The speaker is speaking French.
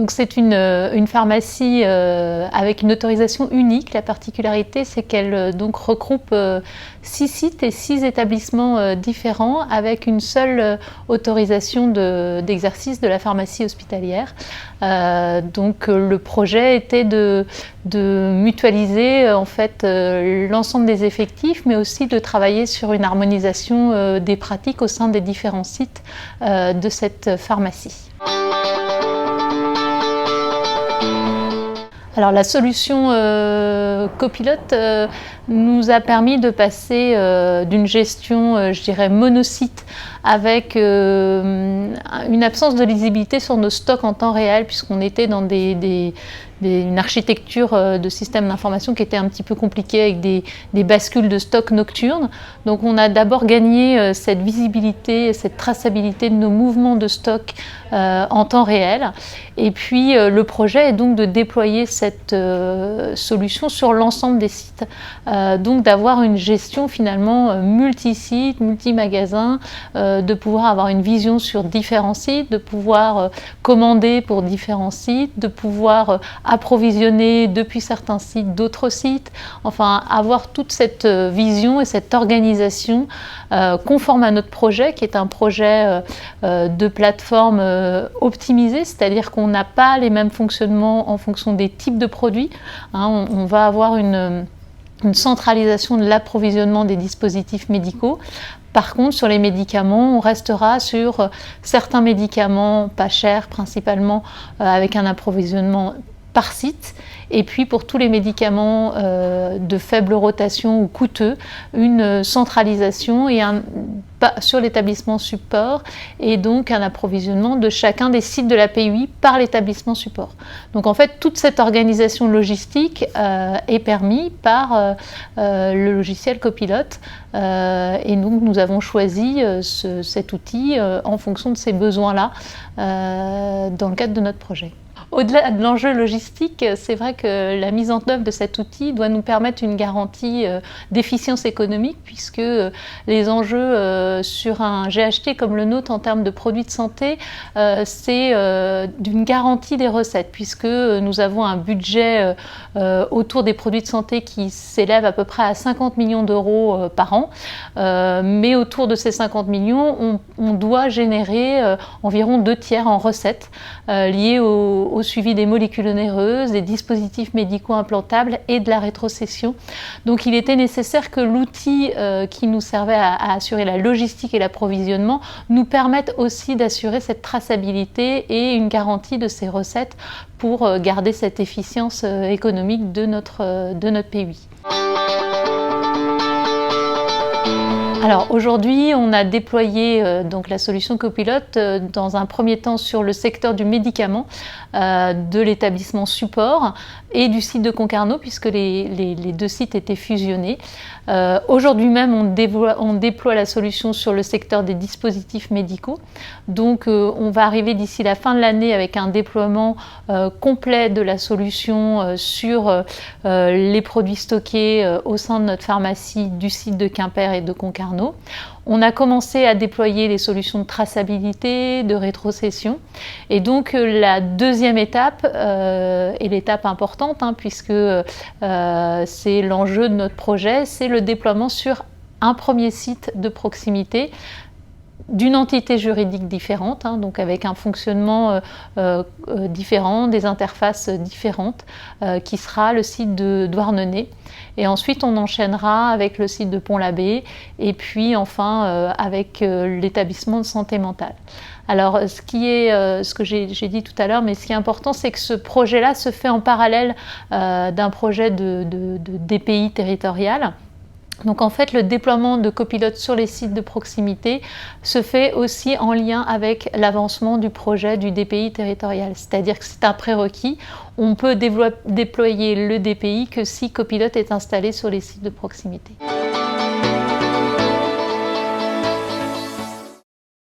Donc c'est une pharmacie avec une autorisation unique. La particularité, c'est qu'elle donc regroupe 6 sites et 6 établissements différents avec une seule autorisation d'exercice de la pharmacie hospitalière. Donc le projet était de mutualiser en fait l'ensemble des effectifs, mais aussi de travailler sur une harmonisation des pratiques au sein des différents sites de cette pharmacie. Alors la solution copilote nous a permis de passer d'une gestion, je dirais, monosite avec une absence de lisibilité sur nos stocks en temps réel, puisqu'on était dans une architecture de système d'information qui était un petit peu compliquée avec des bascules de stock nocturnes. Donc on a d'abord gagné cette visibilité, cette traçabilité de nos mouvements de stock en temps réel. Et puis le projet est donc de déployer cette solution sur l'ensemble des sites. Donc d'avoir une gestion finalement multi-sites, multi-magasins, de pouvoir avoir une vision sur différents sites, de pouvoir commander pour différents sites, de pouvoir approvisionner depuis certains sites d'autres sites, enfin avoir toute cette vision et cette organisation conforme à notre projet, qui est un projet de plateforme optimisée, c'est-à-dire qu'on n'a pas les mêmes fonctionnements en fonction des types de produits. On va avoir une centralisation de l'approvisionnement des dispositifs médicaux. Par contre, sur les médicaments, on restera sur certains médicaments pas chers, principalement avec un approvisionnement par site, et puis pour tous les médicaments de faible rotation ou coûteux, une centralisation et sur l'établissement support, et donc un approvisionnement de chacun des sites de la PUI par l'établissement support. Donc en fait, toute cette organisation logistique est permise par le logiciel Copilote, et donc nous avons choisi cet outil en fonction de ces besoins-là dans le cadre de notre projet. Au-delà de l'enjeu logistique, c'est vrai que la mise en œuvre de cet outil doit nous permettre une garantie d'efficience économique, puisque les enjeux sur un GHT comme le nôtre en termes de produits de santé, c'est d'une garantie des recettes, puisque nous avons un budget autour des produits de santé qui s'élève à peu près à 50 millions d'euros par an, mais autour de ces 50 millions, on doit générer environ 2/3 en recettes liées au suivi des molécules onéreuses, des dispositifs médicaux implantables et de la rétrocession. Donc il était nécessaire que l'outil qui nous servait à assurer la logistique et l'approvisionnement nous permette aussi d'assurer cette traçabilité et une garantie de ces recettes pour garder cette efficience économique de notre PUI. Alors aujourd'hui, on a déployé donc la solution Copilote dans un premier temps sur le secteur du médicament de l'établissement support et du site de Concarneau, puisque les deux sites étaient fusionnés. Aujourd'hui même, on déploie la solution sur le secteur des dispositifs médicaux. Donc on va arriver d'ici la fin de l'année avec un déploiement complet de la solution sur les produits stockés au sein de notre pharmacie du site de Quimper et de Concarneau. On a commencé à déployer les solutions de traçabilité, de rétrocession, et donc la deuxième étape est l'étape importante, puisque c'est l'enjeu de notre projet, c'est le déploiement sur un premier site de proximité d'une entité juridique différente, donc avec un fonctionnement différent, des interfaces différentes, qui sera le site de Douarnenez. Et ensuite, on enchaînera avec le site de Pont-l'Abbé et puis enfin avec l'établissement de santé mentale. Alors, ce que j'ai dit tout à l'heure, mais ce qui est important, c'est que ce projet-là se fait en parallèle d'un projet de DPI territorial. Donc en fait, le déploiement de Copilote sur les sites de proximité se fait aussi en lien avec l'avancement du projet du DPI territorial. C'est-à-dire que c'est un prérequis. On peut déployer le DPI que si Copilote est installé sur les sites de proximité.